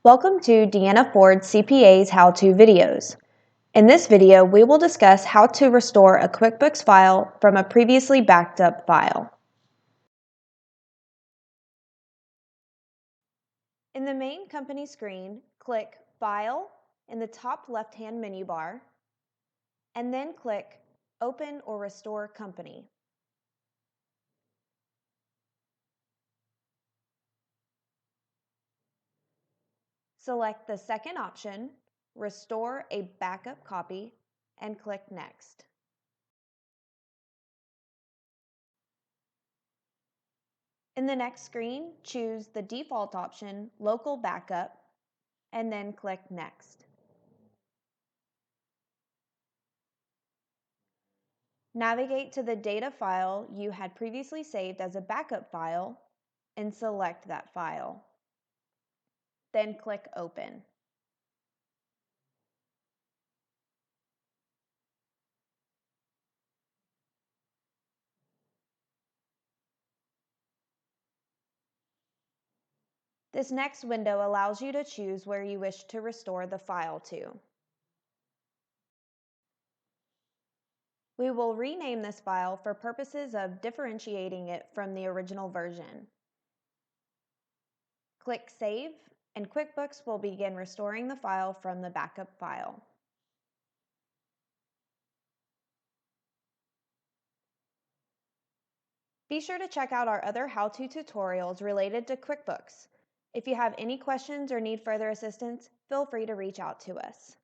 Welcome to Deanna Ford CPA's How-To videos. In this video, we will discuss how to restore a QuickBooks file from a previously backed up file. In the main company screen, click File in the top left-hand menu bar, and then click Open or Restore Company. Select the second option, Restore a Backup Copy, and click Next. In the next screen, choose the default option, Local Backup, and then click Next. Navigate to the data file you had previously saved as a backup file and select that file. Then click Open. This next window allows you to choose where you wish to restore the file to. We will rename this file for purposes of differentiating it from the original version. Click Save, and QuickBooks will begin restoring the file from the backup file. Be sure to check out our other how-to tutorials related to QuickBooks. If you have any questions or need further assistance, feel free to reach out to us.